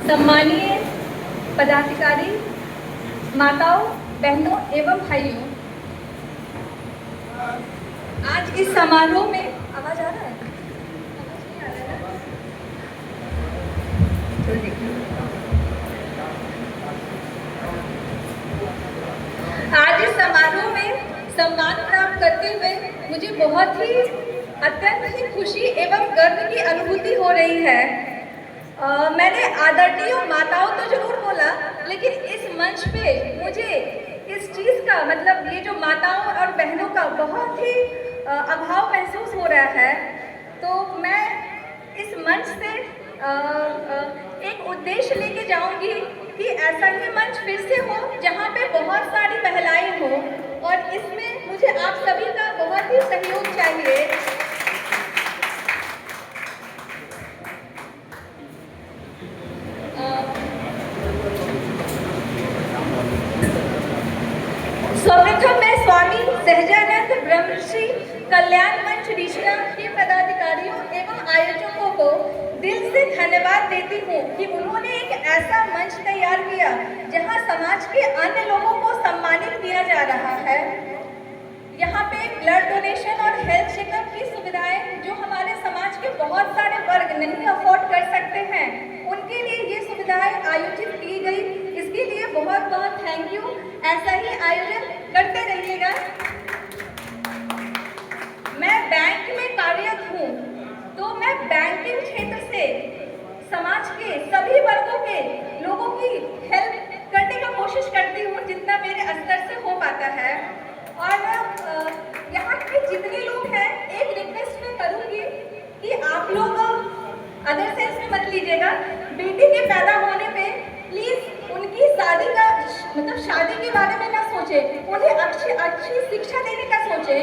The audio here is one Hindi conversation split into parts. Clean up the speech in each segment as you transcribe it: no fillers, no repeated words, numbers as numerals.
सम्मानीय पदाधिकारी, माताओं, बहनों एवं भाइयों, आज इस समारोह में आवाज आ रहा है? तो देखिए, आज इस समारोह में सम्मान प्राप्त करते हुए मुझे बहुत ही अत्यंत ही खुशी एवं गर्व की अनुभूति हो रही है। मैंने आदरणीय माताओं तो जरूर बोला, लेकिन इस मंच पे मुझे इस चीज़ का मतलब ये जो माताओं और बहनों का बहुत ही अभाव महसूस हो रहा है। तो मैं इस मंच से एक उद्देश्य लेके जाऊंगी कि ऐसा ही मंच फिर से हो जहाँ पे बहुत सारी महिलाएं हो, और इसमें मुझे आप सभी का बहुत ही सहयोग चाहिए। सर्वप्रथम मैं स्वामी सहजानंद ब्रह्मश्री कल्याण मंच ऋषिया के पदाधिकारियों एवं आयोजकों को दिल से धन्यवाद देती हूँ कि उन्होंने एक ऐसा मंच तैयार किया जहां समाज के अन्य लोगों को सम्मानित किया जा रहा है। यहाँ पे ब्लड डोनेशन और हेल्थ चेकअप की सुविधाएं जो हमारे समाज के बहुत सारे वर्ग नहीं अफोर्ड कर सकते हैं, उनके लिए ये सुविधाएं आयोजित की गई। इसके लिए बहुत बहुत थैंक यू। ऐसा ही आयोजन करते रहिएगा। मैं बैंक में कार्यरत हूँ, तो मैं बैंकिंग क्षेत्र से समाज के सभी वर्गों के लोगों की हेल्प करने का कोशिश करती हूँ जितना मेरे स्तर से हो पाता है। और यहाँ के जितने लोग हैं, एक रिक्वेस्ट मैं करूँगी कि आप लोग अदर सेंस में मत लीजिएगा। बेटी के पैदा होने पे प्लीज उनकी शादी का मतलब शादी के बारे में ना सोचें, उन्हें अच्छी शिक्षा देने का सोचें।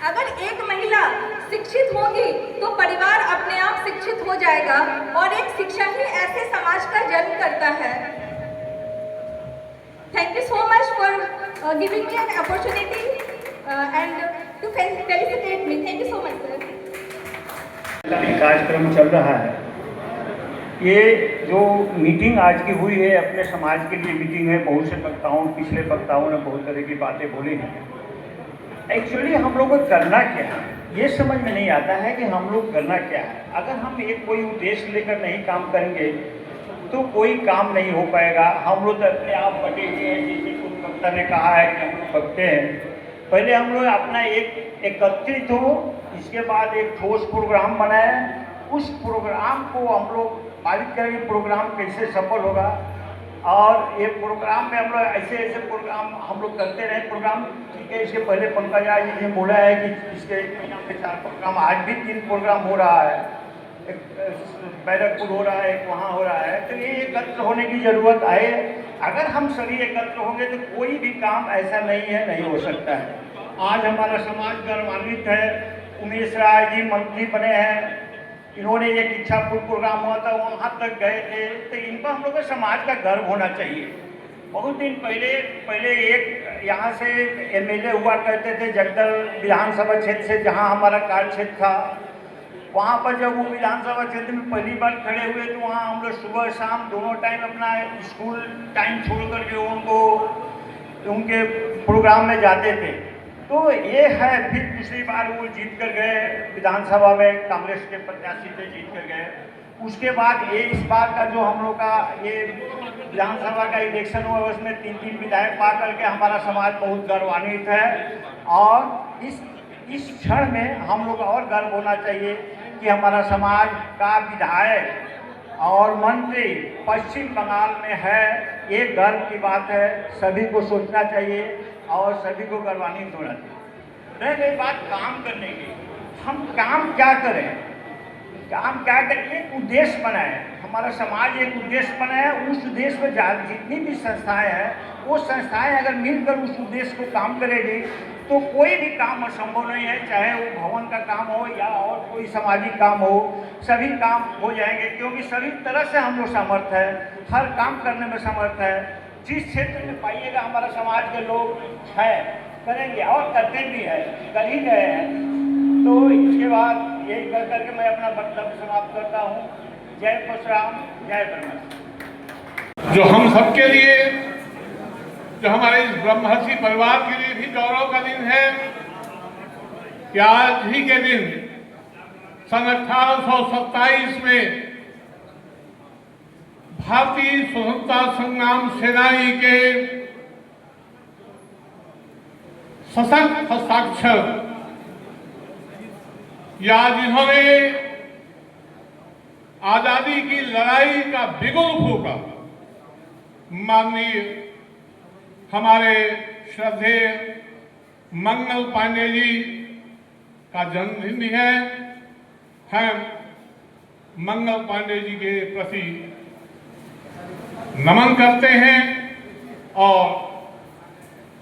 अगर एक महिला शिक्षित होगी तो परिवार अपने आप शिक्षित हो जाएगा, और एक शिक्षा ही ऐसे समाज का जन्म करता है। Thank you so much for giving me an opportunity and to felicitate me. Thank you so much, sir. कार्यक्रम चल रहा है। ये जो मीटिंग आज की हुई है अपने समाज के लिए मीटिंग है। बहुत से वक्ताओं, पिछले वक्ताओं ने बहुत तरह की बातें बोली हैं। एक्चुअली हम लोग को करना क्या है ये समझ में नहीं आता है कि हम लोग करना क्या है। अगर हम एक कोई उद्देश्य लेकर नहीं काम करेंगे तो कोई काम नहीं हो पाएगा। हम लोग अपने आप बटे हुए हैं, जैसे कुछ वक्ता ने कहा है कि हम लोग बटते हैं। पहले हम लोग अपना एक एकत्रित हो, इसके बाद एक ठोस प्रोग्राम बनाए, उस प्रोग्राम को हम लोग पारित करेंगे। प्रोग्राम कैसे सफल होगा, और ये प्रोग्राम में हम लोग ऐसे ऐसे प्रोग्राम हम लोग करते रहे। प्रोग्राम ठीक है, इसके पहले पंकज जी ने बोला है कि इसके यहाँ पे 4 प्रोग्राम, आज भी 3 प्रोग्राम हो रहा है। एक बैरकपुर हो रहा है, एक वहाँ हो रहा है। तो ये एकत्र होने की ज़रूरत है। अगर हम सभी एकत्र होंगे तो कोई भी काम ऐसा नहीं हो सकता है। आज हमारा समाज गौरवान्वित है। उमेश राय जी मंत्री बने हैं, इन्होंने एक इच्छापुर प्रोग्राम हुआ था, वहाँ तक गए थे। तो इन पर हम लोग को समाज का गर्व होना चाहिए। बहुत दिन पहले एक यहाँ से एमएलए हुआ करते थे जगदल विधानसभा क्षेत्र से, जहाँ हमारा कार्य क्षेत्र था। वहाँ पर जब वो विधानसभा क्षेत्र में पहली बार खड़े हुए तो वहाँ हम लोग सुबह शाम दोनों टाइम अपना स्कूल टाइम छोड़ करके उनके प्रोग्राम में जाते थे। तो ये है, फिर दूसरी बार वो जीत कर गए विधानसभा में, कांग्रेस के प्रत्याशी से जीत कर गए। उसके बाद ये इस बार का जो हम लोग का ये विधानसभा का इलेक्शन हुआ, उसमें 3 विधायक पा करके हमारा समाज बहुत गौरवान्वित है। और इस क्षण में हम लोग और गर्व होना चाहिए कि हमारा समाज का विधायक और मंत्री पश्चिम बंगाल में है। ये गर्व की बात है, सभी को सोचना चाहिए और सभी को गौरवान्वित होना चाहिए। रह गई बात काम करने की, हम काम क्या करें, एक उद्देश्य बनाए। हमारा समाज एक उद्देश्य बनाया, उस उद्देश्य में जितनी भी संस्थाएं हैं, वो संस्थाएं अगर मिलकर उस उद्देश्य को काम करेगी तो कोई भी काम असंभव नहीं है। चाहे वो भवन का काम हो या और कोई सामाजिक काम हो, सभी काम हो जाएंगे, क्योंकि सभी तरह से हम लोग समर्थ है, हर काम करने में समर्थ है। जिस क्षेत्र में पाइएगा हमारा समाज के लोग हैं, करेंगे और करते भी हैं, कर ही गए हैं। तो इसके बाद यही कर करके मैं अपना वक्तव्य समाप्त करता हूँ। जय परशुराम, जय ब्रह्मर्षि। जो हम सबके लिए, जो हमारे इस ब्रह्मर्षि परिवार के लिए भी गौरव का दिन है कि आज ही के दिन सन 1827 में भारतीय स्वतंत्रता संग्राम सेनानी के सशक्त हस्ताक्षर या जिन्होंने आजादी की लड़ाई का बिगुल फूका, माननीय हमारे श्रद्धेय मंगल पांडे जी का जन्मदिन भी है। हम मंगल पांडे जी के प्रति नमन करते हैं और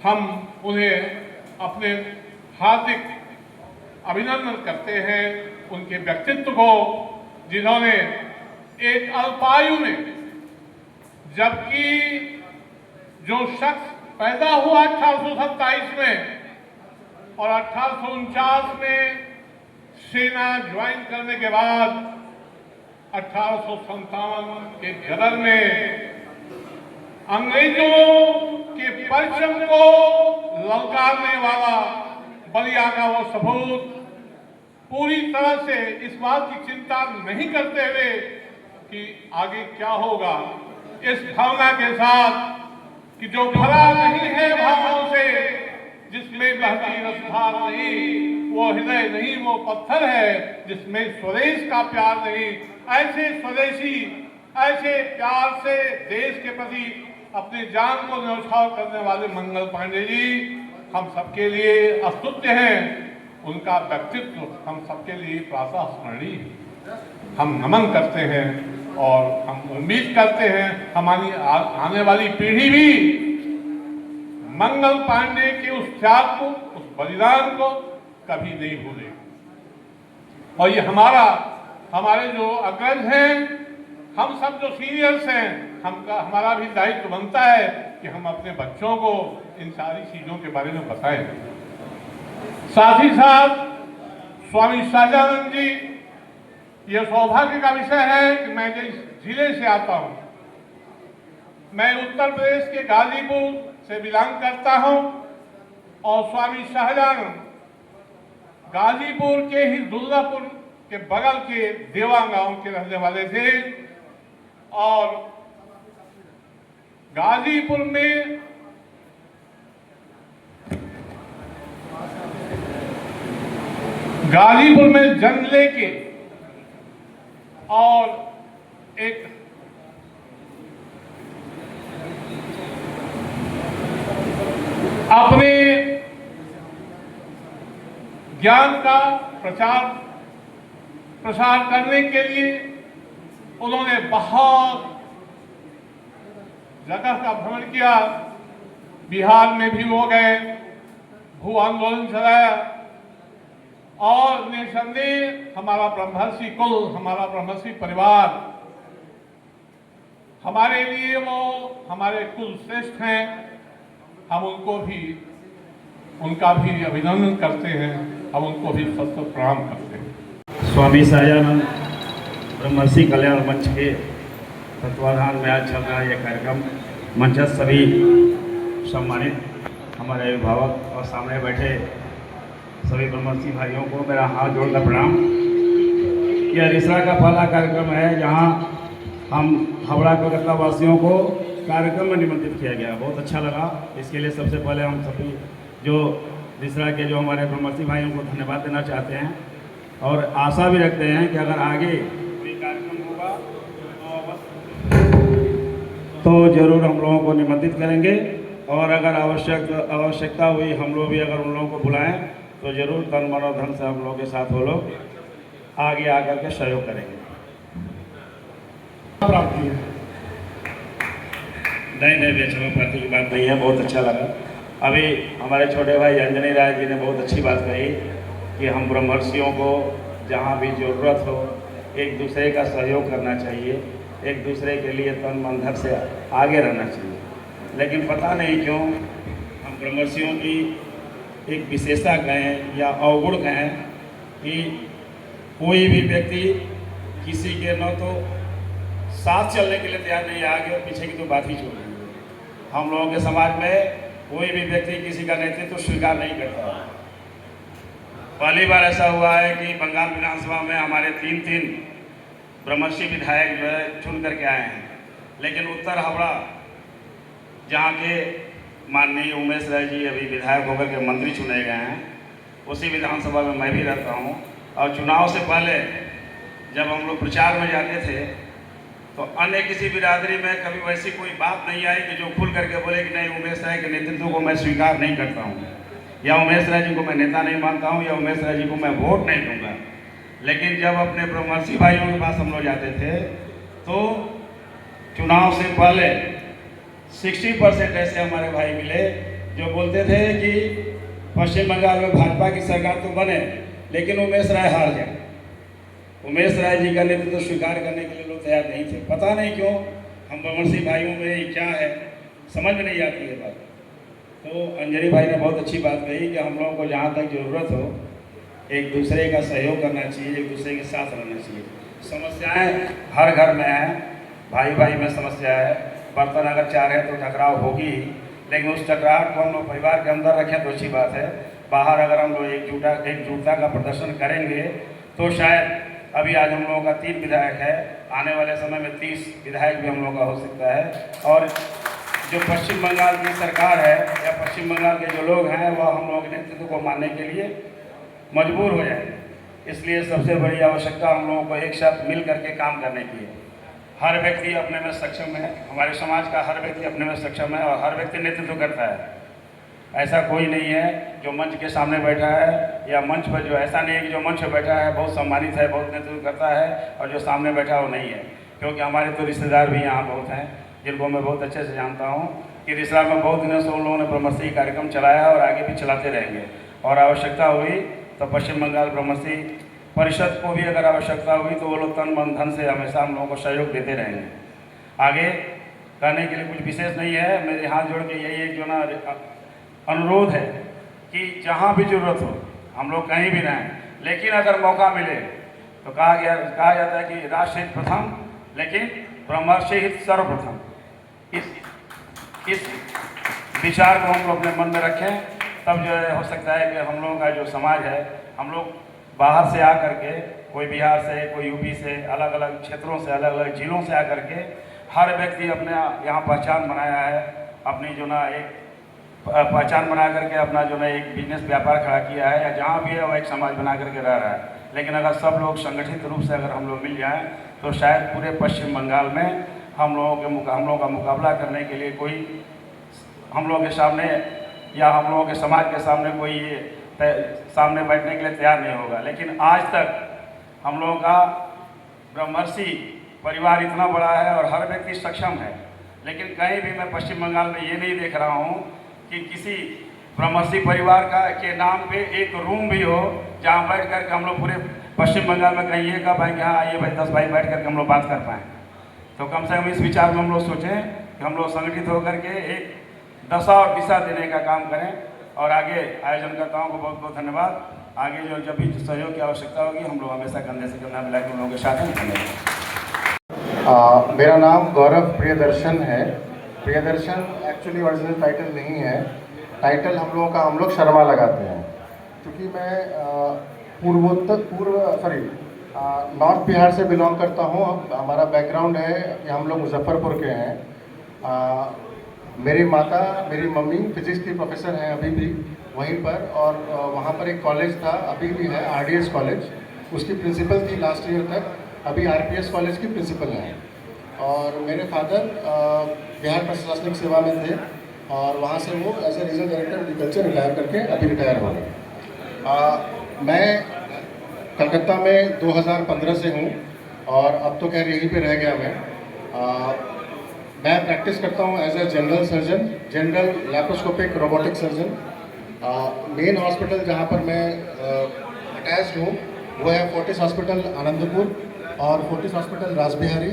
हम उन्हें अपने हार्दिक अभिनंदन करते हैं उनके व्यक्तित्व को, जिन्होंने एक अल्पायु में, जबकि जो शख्स पैदा हुआ 1827 में और 1849 में सेना ज्वाइन करने के बाद 1857 के गदर में अंग्रेजों के परचम को ललकारने वाला बलिया का वो सपूत पूरी तरह से इस बात की चिंता नहीं करते हुए कि आगे क्या होगा, इस भावना के साथ कि जो भरा नहीं है भावनाओं से, जिसमें बहती रसधार नहीं, वो हृदय नहीं, वो पत्थर है जिसमें स्वदेश का प्यार नहीं। ऐसे स्वदेशी, ऐसे प्यार से देश के प्रति अपनी जान को न्यौछावर करने वाले मंगल पांडे जी हम सबके लिए अस्तुत्य हैं। उनका व्यक्तित्व हम सबके लिए प्रातः स्मरणीय है। हम नमन करते हैं और हम उम्मीद करते हैं हमारी आने वाली पीढ़ी भी मंगल पांडे के उस त्याग को, उस बलिदान को कभी नहीं भूलेगी। और ये हमारे जो अग्रज हैं, हम सब जो सीनियर्स हैं, हमारा भी दायित्व बनता है कि हम अपने बच्चों को इन सारी चीजों के बारे में बताएं। साथ ही साथ स्वामी सहजानंद जी, यह सौभाग्य का विषय है कि मैं जिस जिले से आता हूं, मैं उत्तर प्रदेश के गाजीपुर से बिलोंग करता हूं और स्वामी सहजानंद गाजीपुर के ही दुर्गापुर के बगल के देवा गांव के रहने वाले थे और गाजीपुर में जन्म लेके और एक अपने ज्ञान का प्रचार प्रसार करने के लिए उन्होंने बहुत जगह का भ्रमण किया। बिहार में भी हो गए, भू आंदोलन चलाया और निसंदेह हमारा ब्रह्मर्षि कुल, हमारा ब्रह्मर्षि परिवार, हमारे लिए वो हमारे कुल श्रेष्ठ हैं। हम उनका भी अभिनंदन करते हैं, हम उनको भी सत प्रणाम करते हैं। स्वामी सहजानंद ब्रह्मर्षि कल्याण मंच के तत्वाधान में आज चल रहा है यह कार्यक्रम। मंचस्थ सभी सम्मानित हमारे अभिभावक और सामने बैठे सभी ब्रह्मर्षि भाइयों को मेरा हाथ जोड़कर प्रणाम। यह रिसरा का पहला कार्यक्रम है जहां हम हावड़ा कोलकाता वासियों को कार्यक्रम में निमंत्रित किया गया। बहुत अच्छा लगा। इसके लिए सबसे पहले हम सभी जो रिसरा के जो हमारे ब्रह्मर्षि भाइयों को धन्यवाद देना चाहते हैं और आशा भी रखते हैं कि अगर आगे कोई कार्यक्रम होगा तो ज़रूर हम लोगों को निमंत्रित करेंगे और अगर आवश्यकता हुई हम लोग भी अगर उन लोगों को बुलाएं तो ज़रूर तन मन और धन से हम लोगों के साथ वो लोग आगे आकर के सहयोग करेंगे। प्राप्ति है नहीं क्षमा प्राप्ति की बात नहीं है। बहुत अच्छा लगा। अभी हमारे छोटे भाई अंजनी राय जी ने बहुत अच्छी बात कही कि हम ब्रह्मर्षियों को जहाँ भी ज़रूरत हो एक दूसरे का सहयोग करना चाहिए, एक दूसरे के लिए तन मन धन से आगे रहना चाहिए। लेकिन पता नहीं क्यों हम ब्रह्मर्षियों की एक विशेषता कहें या अवगुण कहें कि कोई भी व्यक्ति किसी के न तो साथ चलने के लिए तैयार नहीं है, आगे और पीछे की तो बात ही छोड़ दी। हम लोगों के समाज में कोई भी व्यक्ति किसी का नेतृत्व तो स्वीकार नहीं करता। पहली बार ऐसा हुआ है कि बंगाल विधानसभा में हमारे तीन ब्रह्मर्षि विधायक जो है चुन करके आए हैं, लेकिन उत्तर हावड़ा जहाँ के माननीय उमेश राय जी अभी विधायक होकर के मंत्री चुने गए हैं, उसी विधानसभा में मैं भी रहता हूँ। और चुनाव से पहले जब हम लोग प्रचार में जाते थे तो अन्य किसी बिरादरी में कभी वैसी कोई बात नहीं आई कि जो खुल करके बोले कि नहीं, उमेश राय के नेतृत्व को मैं स्वीकार नहीं करता हूँ, या उमेश राय जी को मैं नेता नहीं मानता हूँ, या उमेश राय जी को मैं वोट नहीं दूंगा। लेकिन जब अपने ब्रह्मर्षि भाइयों के पास हम लोग जाते थे तो चुनाव से पहले 60% ऐसे हमारे भाई मिले जो बोलते थे कि पश्चिम बंगाल में भाजपा की सरकार तो बने लेकिन उमेश राय हार जाए। उमेश राय जी का नेतृत्व स्वीकार करने के लिए लोग तैयार नहीं थे। पता नहीं क्यों, हम ब्रह्मर्षि भाइयों में क्या है समझ में नहीं आती है बात। तो अंजलि भाई ने बहुत अच्छी बात कही कि हम लोगों को जहाँ तक ज़रूरत हो एक दूसरे का सहयोग करना चाहिए, एक दूसरे के साथ रहना चाहिए। समस्याएं हर घर में हैं, भाई भाई में समस्या है, बर्तन अगर चार है तो टकराव होगी ही, लेकिन उस टकराव को हम लोग परिवार के अंदर रखें तो अच्छी बात है। बाहर अगर हम लोग एकजुटता का प्रदर्शन करेंगे तो शायद अभी आज हम लोगों का 3 विधायक है, आने वाले समय में 30 विधायक भी हम लोगों का हो सकता है। और जो पश्चिम बंगाल की सरकार है या पश्चिम बंगाल के जो लोग हैं वह हम लोगों के नेतृत्व को मानने के लिए मजबूर हो जाएंगे। इसलिए सबसे बड़ी आवश्यकता हम लोगों को एक साथ मिल करके काम करने की है। हर व्यक्ति अपने में सक्षम है, हमारे समाज का हर व्यक्ति अपने में सक्षम है और हर व्यक्ति नेतृत्व करता है। ऐसा कोई नहीं है जो मंच के सामने बैठा है या मंच पर जो, ऐसा नहीं है कि जो मंच पर बैठा है बहुत सम्मानित है, बहुत नेतृत्व करता है और जो सामने बैठा वो नहीं है। क्योंकि हमारे तो रिश्तेदार भी यहाँ बहुत हैं जिनको मैं बहुत अच्छे से जानता हूँ कि रिश्तेदार में बहुत दिनों से उन लोगों ने ब्रह्मर्षि कार्यक्रम चलाया और आगे भी चलाते रहेंगे। और आवश्यकता हुई तो पश्चिम बंगाल ब्रह्मर्षि परिषद को भी अगर आवश्यकता हुई तो वो लोग तन मन धन से हमेशा हम लोगों को सहयोग देते रहेंगे। आगे कहने के लिए कुछ विशेष नहीं है, मेरे हाथ जोड़ के यही एक जो ना अनुरोध है कि जहाँ भी जरूरत हो हम लोग कहीं भी रहें, लेकिन अगर मौका मिले तो कहा जाता है कि राष्ट्र हित प्रथम लेकिन ब्रह्मर्षि हित सर्वप्रथम। इस विचार को हम लोग अपने मन में रखें, तब जो है हो सकता है कि हम लोगों का जो समाज है, हम लोग बाहर से आकर के, कोई बिहार से, कोई यूपी से, अलग अलग क्षेत्रों से, अलग अलग जिलों से आकर के हर व्यक्ति अपने यहाँ पहचान बनाया है, अपनी जो ना एक पहचान बना करके अपना जो ना एक बिजनेस व्यापार खड़ा किया है, या जहाँ भी है वो एक समाज बना करके रह रहा है। लेकिन अगर सब लोग संगठित रूप से अगर हम लोग मिल जाएं तो शायद पूरे पश्चिम बंगाल में हम लोगों का मुकाबला करने के लिए कोई हम लोगों के सामने या हम लोगों के समाज के सामने कोई सामने बैठने के लिए तैयार नहीं होगा। लेकिन आज तक हम लोगों का ब्रह्मर्षि परिवार इतना बड़ा है और हर व्यक्ति सक्षम है, लेकिन कहीं भी मैं पश्चिम बंगाल में ये नहीं देख रहा हूँ कि किसी ब्रह्मर्षि परिवार के नाम पे एक रूम भी हो जहाँ बैठ कर के हम लोग पूरे पश्चिम बंगाल में कहीं ये कह पाएँ कि हाँ आइए भाई 10 भाई बैठ करके हम लोग बात कर पाएँ। तो कम से कम इस विचार में हम लोग सोचें कि हम लोग संगठित होकर के एक दशा और दिशा देने का काम करें। और आगे आयोजनकर्ताओं को बहुत बहुत धन्यवाद। आगे जो जब भी सहयोग की आवश्यकता होगी हम लोग हमेशा कंधे से कंधा मिला के उन लोगों के साथ हैं। मेरा नाम गौरव प्रियदर्शन है। प्रियदर्शन एक्चुअली ओरिजिनल टाइटल नहीं है, टाइटल हम लोग शर्मा लगाते हैं, क्योंकि मैं नॉर्थ बिहार से बिलोंग करता हूँ। हमारा बैकग्राउंड है कि हम लोग मुजफ्फरपुर के हैं। मेरी माता, मेरी मम्मी फिजिक्स की प्रोफेसर हैं अभी भी वहीं पर, और वहाँ पर एक कॉलेज था, अभी भी है RDS कॉलेज, उसकी प्रिंसिपल थी लास्ट ईयर तक, अभी RPS कॉलेज की प्रिंसिपल हैं। और मेरे फादर बिहार प्रशासनिक सेवा में थे और वहाँ से वो as a regional director agriculture retire करके अभी रिटायर हो गए। मैं कलकत्ता में 2015 से हूँ और अब तो खैर यहीं पे रह गया मैं प्रैक्टिस करता हूँ as a general surgeon, general laparoscopic robotic surgeon. Main hospital जहाँ पर मैं अटैच्ड हूँ वो है फोर्टिस हॉस्पिटल आनंदपुर और फोर्टिस हॉस्पिटल रासबिहारी,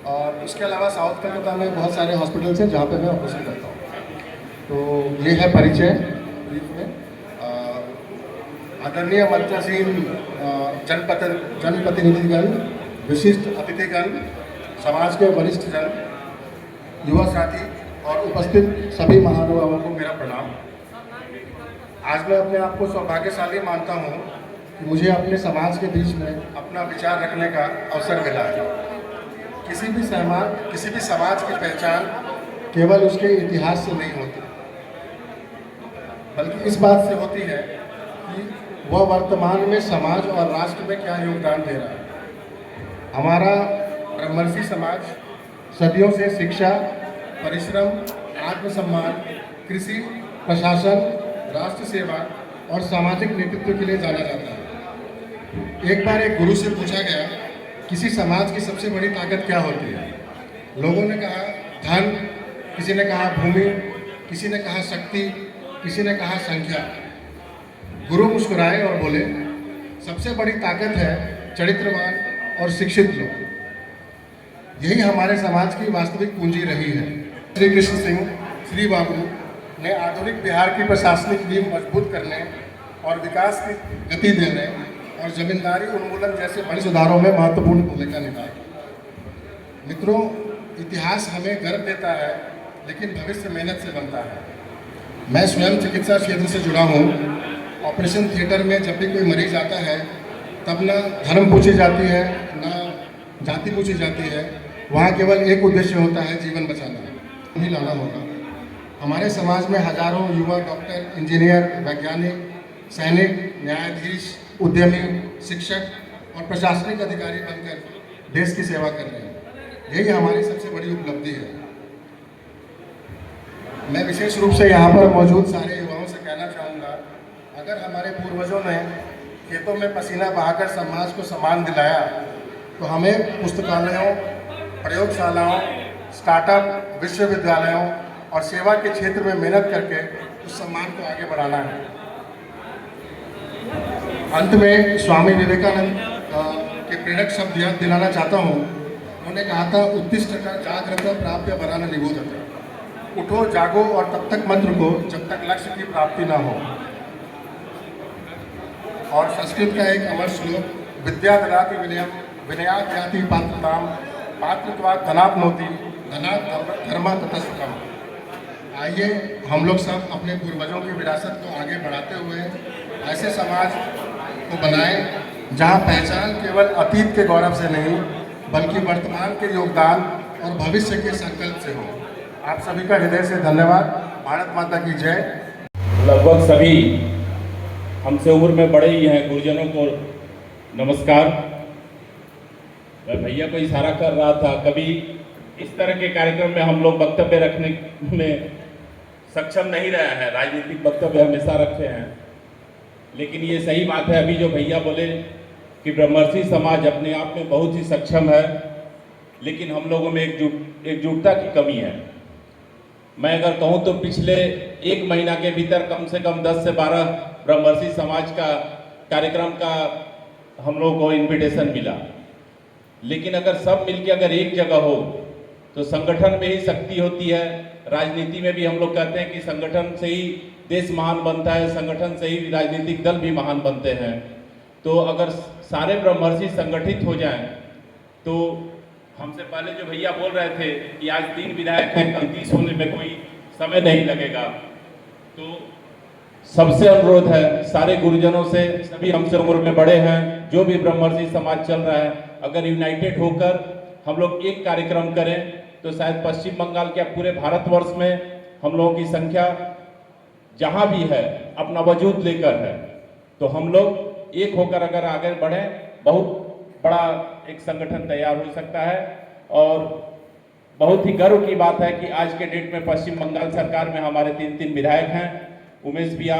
और उसके अलावा साउथ कलकत्ता में बहुत सारे हॉस्पिटल्स हैं जहाँ पे मैं ऑपरेशन करता हूँ। तो ये है परिचय ब्रीफ में। आदरणीय मंचासीन जनप्रतिनिधिगण, विशिष्ट अतिथिगण, समाज के वरिष्ठ जन, युवा साथी और उपस्थित सभी महानुभावों को मेरा प्रणाम। आज मैं अपने आप को सौभाग्यशाली मानता हूँ कि मुझे अपने समाज के बीच में अपना विचार रखने का अवसर मिला है। किसी भी समाज की पहचान केवल उसके इतिहास से नहीं होती, बल्कि इस बात से होती है कि वह वर्तमान में समाज और राष्ट्र में क्या योगदान दे रहा है। हमारा ब्रह्मर्षि समाज सदियों से शिक्षा, परिश्रम, आत्मसम्मान, कृषि, प्रशासन, राष्ट्र सेवा और सामाजिक नेतृत्व के लिए जाना जाता है। एक बार एक गुरु से पूछा गया, किसी समाज की सबसे बड़ी ताकत क्या होती है? लोगों ने कहा धन, किसी ने कहा भूमि, किसी ने कहा शक्ति, किसी ने कहा संख्या। गुरु मुस्कुराए और बोले, सबसे बड़ी ताकत है चरित्रवान और शिक्षित लोग। यही हमारे समाज की वास्तविक पूंजी रही है। श्री कृष्ण सिंह, श्री बाबू ने आधुनिक बिहार की प्रशासनिक नींव मजबूत करने और विकास की गति देने और जमींदारी उन्मूलन जैसे बड़े सुधारों में महत्वपूर्ण भूमिका निभाई। मित्रों, इतिहास हमें गर्व देता है, लेकिन भविष्य मेहनत से बनता है। मैं स्वयं चिकित्सा क्षेत्र से जुड़ा हूँ। ऑपरेशन थिएटर में जब भी कोई मरीज आता है, तब ना धर्म पूछी जाती है, ना जाति पूछी जाती है। वहाँ केवल एक उद्देश्य होता है, जीवन बचाना, नहीं लाना होगा। हमारे समाज में हजारों युवा डॉक्टर, इंजीनियर, वैज्ञानिक, सैनिक, न्यायाधीश, उद्यमी, शिक्षक और प्रशासनिक अधिकारी बनकर देश की सेवा कर रहे हैं। यही हमारी सबसे बड़ी उपलब्धि है। मैं विशेष रूप से यहाँ पर मौजूद सारे युवाओं से कहना चाहूँगा, अगर हमारे पूर्वजों ने खेतों में पसीना बहाकर समाज को सम्मान दिलाया, तो हमें पुस्तकालयों, प्रयोगशालाओं, स्टार्टअप, विश्वविद्यालयों और सेवा के क्षेत्र में मेहनत करके उस सम्मान को आगे बढ़ाना है। अंत में स्वामी विवेकानंद के प्रेरक शब्द याद दिलाना चाहता हूँ। उन्होंने कहा था, उत्तिष्ठ जागृत प्राप्य वरान निबोधत। उठो, जागो और तब तक मत रुको जब तक लक्ष्य की प्राप्ति ना हो। और संस्कृत का एक अमर श्लोक, विद्या ददाति विनयम विनयात् याति पात्रताम पात्रत्वात् धनाप्नोति धनात् धर्मः ततस्तम। आइए हम लोग सब अपने पूर्वजों की विरासत को आगे बढ़ाते हुए ऐसे समाज को बनाएं जहां पहचान केवल अतीत के गौरव से नहीं, बल्कि वर्तमान के योगदान और भविष्य के संकल्प से हो। आप सभी का हृदय से धन्यवाद। भारत माता की जय। लगभग सभी हमसे उम्र में बड़े ही हैं गुरुजनों को नमस्कार। मैं भैया को इशारा कर रहा था, कभी इस तरह के कार्यक्रम में हम लोग वक्तव्य रखने में सक्षम नहीं रहे हैं, राजनीतिक वक्तव्य हमेशा रखे हैं, लेकिन ये सही बात है। अभी जो भैया बोले कि ब्रह्मर्षि समाज अपने आप में बहुत ही सक्षम है, लेकिन हम लोगों में एकजुटता की कमी है। मैं अगर कहूँ तो पिछले एक महीना के भीतर कम से कम 10 से 12 ब्रह्मर्षि समाज का कार्यक्रम का हम लोगों को इनविटेशन मिला, लेकिन अगर सब मिलके अगर एक जगह हो तो संगठन में ही शक्ति होती है। राजनीति में भी हम लोग कहते हैं कि संगठन से ही देश महान बनता है, संगठन से ही राजनीतिक दल भी महान बनते हैं। तो अगर सारे ब्रह्मर्षि संगठित हो जाएं, तो हमसे पहले जो भैया बोल रहे थे कि आज 3 विधायक हैं, कल 30 होने में कोई समय नहीं लगेगा। तो सबसे अनुरोध है, सारे गुरुजनों से, सभी हमसे उम्र में बड़े हैं, जो भी ब्रह्मर्षि समाज चल रहा है, अगर यूनाइटेड होकर हम लोग एक कार्यक्रम करें तो शायद पश्चिम बंगाल के पूरे भारतवर्ष में हम लोगों की संख्या जहां भी है अपना वजूद लेकर है। तो हम लोग एक होकर अगर आगे बढ़ें, बहुत बड़ा एक संगठन तैयार हो सकता है। और बहुत ही गर्व की बात है कि आज के डेट में पश्चिम बंगाल सरकार में हमारे 3 विधायक हैं। उमेश भैया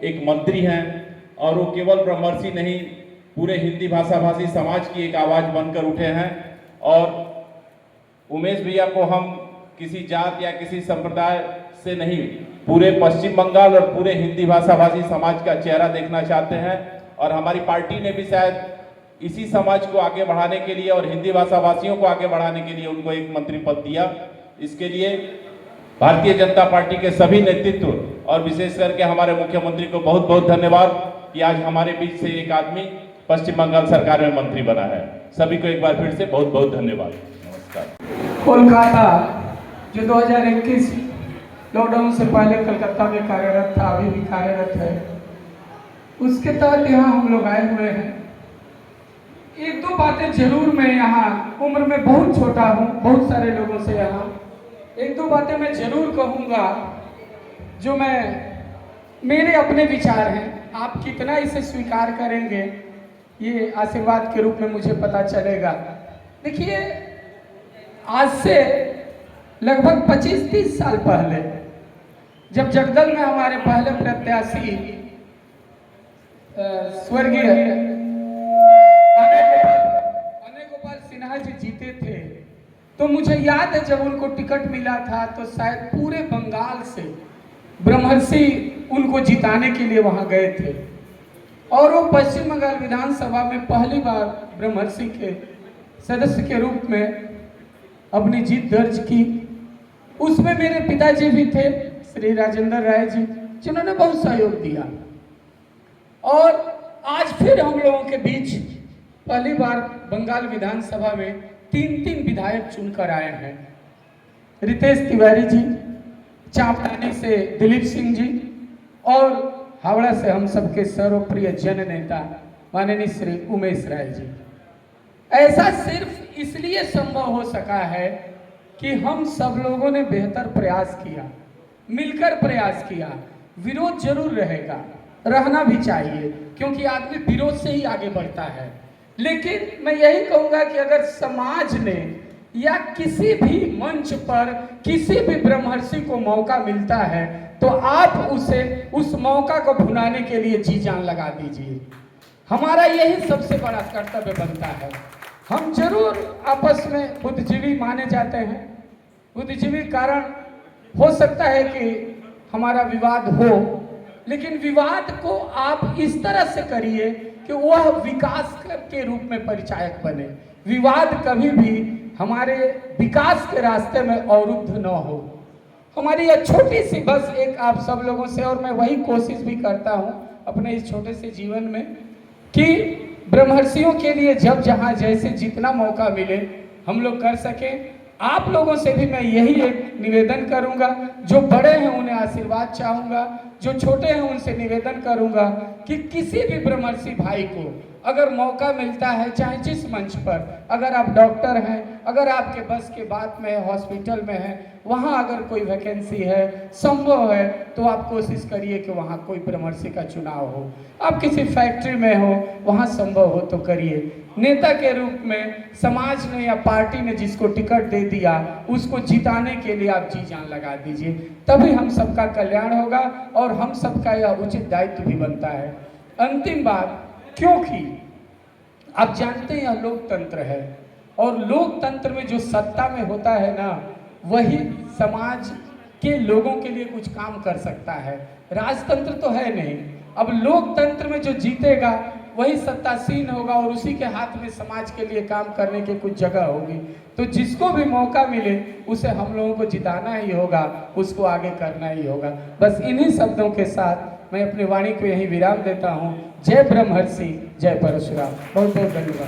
एक मंत्री हैं, और वो केवल ब्रह्मर्षि नहीं, पूरे हिंदी भाषा भाषी समाज की एक आवाज़ बनकर उठे हैं। और उमेश भैया को हम किसी जात या किसी संप्रदाय से नहीं, पूरे पश्चिम बंगाल और पूरे हिंदी भाषा भाषी समाज का चेहरा देखना चाहते हैं। और हमारी पार्टी ने भी शायद इसी समाज को आगे बढ़ाने के लिए और हिंदी भाषा भाषियों को आगे बढ़ाने के लिए उनको एक मंत्री पद दिया। इसके लिए भारतीय जनता पार्टी के सभी नेतृत्व और विशेष करके हमारे मुख्यमंत्री को बहुत बहुत धन्यवाद। कि आज हमारे बीच से एक आदमी पश्चिम बंगाल सरकार में मंत्री बना है। सभी को एक बार फिर से बहुत बहुत धन्यवाद। नमस्कार। कोलकाता जो 2021 लॉकडाउन से पहले कलकत्ता में कार्यरत था, अभी भी कार्यरत है, उसके तहत यहाँ हम लोग आए हुए हैं। एक दो बातें जरूर मैं यहाँ, उम्र में बहुत छोटा हूँ, बहुत सारे लोगों से यहाँ एक दो बातें मैं जरूर कहूँगा जो मेरे अपने विचार हैं। आप कितना इसे स्वीकार करेंगे ये आशीर्वाद के रूप में मुझे पता चलेगा। देखिए, आज से लगभग 25-30 साल पहले जब जगदल में हमारे पहले प्रत्याशी स्वर्गीय अनय गोपाल सिन्हा जी जीते थे, तो मुझे याद है जब उनको टिकट मिला था तो शायद पूरे बंगाल से ब्रह्मर्षि उनको जिताने के लिए वहां गए थे और वो पश्चिम बंगाल विधानसभा में पहली बार ब्रह्मर्षि के सदस्य के रूप में अपनी जीत दर्ज की। उसमें मेरे पिताजी भी थे, श्री राजेंद्र राय जी, जिन्होंने बहुत सहयोग दिया। और आज फिर हम लोगों के बीच पहली बार बंगाल विधानसभा में 3 विधायक चुनकर आए हैं। रितेश तिवारी जी, चांपरानी से दिलीप सिंह जी और हावड़ा से हम सबके सर्वप्रिय जन नेता माननीय श्री उमेश राय जी। ऐसा सिर्फ इसलिए संभव हो सका है कि हम सब लोगों ने बेहतर प्रयास किया, मिलकर प्रयास किया। विरोध जरूर रहेगा, रहना भी चाहिए, क्योंकि आदमी विरोध से ही आगे बढ़ता है। लेकिन मैं यही कहूंगा कि अगर समाज ने या किसी भी मंच पर किसी भी ब्रह्मर्षि को मौका मिलता है तो आप उसे उस मौका को भुनाने के लिए जी जान लगा दीजिए। हमारा यही सबसे बड़ा कर्तव्य बनता है। हम जरूर आपस में बुद्धिजीवी माने जाते हैं, बुद्धिजीवी कारण हो सकता है कि हमारा विवाद हो, लेकिन विवाद को आप इस तरह से करिए कि वह विकास के रूप में परिचायक बने। विवाद कभी भी हमारे विकास के रास्ते में अवरुद्ध न हो। हमारी यह छोटी सी बस एक आप सब लोगों से, और मैं वही कोशिश भी करता हूँ अपने इस छोटे से जीवन में, कि ब्रह्मर्षियों के लिए जब जहाँ जैसे जितना मौका मिले हम लोग कर सकें। आप लोगों से भी मैं यही एक निवेदन करूंगा, जो बड़े हैं उन्हें आशीर्वाद चाहूंगा, जो छोटे हैं उनसे निवेदन करूंगा कि किसी भी ब्रह्मर्षि भाई को अगर मौका मिलता है, चाहे जिस मंच पर, अगर आप डॉक्टर हैं, अगर आपके बस के बात में हॉस्पिटल में है, वहाँ अगर कोई वैकेंसी है, संभव है, तो आप कोशिश करिए कि वहाँ कोई ब्रह्मर्षि का चुनाव हो। आप किसी फैक्ट्री में हो, वहाँ संभव हो तो करिए। नेता के रूप में समाज ने या पार्टी ने जिसको टिकट दे दिया उसको जिताने के लिए आप जी जान लगा दीजिए, तभी हम सबका कल्याण होगा और हम सबका यह उचित दायित्व भी बनता है। अंतिम बात, क्योंकि आप जानते हैं यह लोकतंत्र है और लोकतंत्र में जो सत्ता में होता है ना, वही समाज के लोगों के लिए कुछ काम कर सकता है। राजतंत्र तो है नहीं। अब लोकतंत्र में जो जीतेगा वही सत्तासीन होगा और उसी के हाथ में समाज के लिए काम करने की कुछ जगह होगी। तो जिसको भी मौका मिले उसे हम लोगों को जिताना ही होगा, उसको आगे करना ही होगा। बस इन्हीं शब्दों के साथ मैं अपनी वाणी को यहीं विराम देता हूँ। जय ब्रह्मर्षि, जय परशुराम। बहुत बहुत धन्यवाद।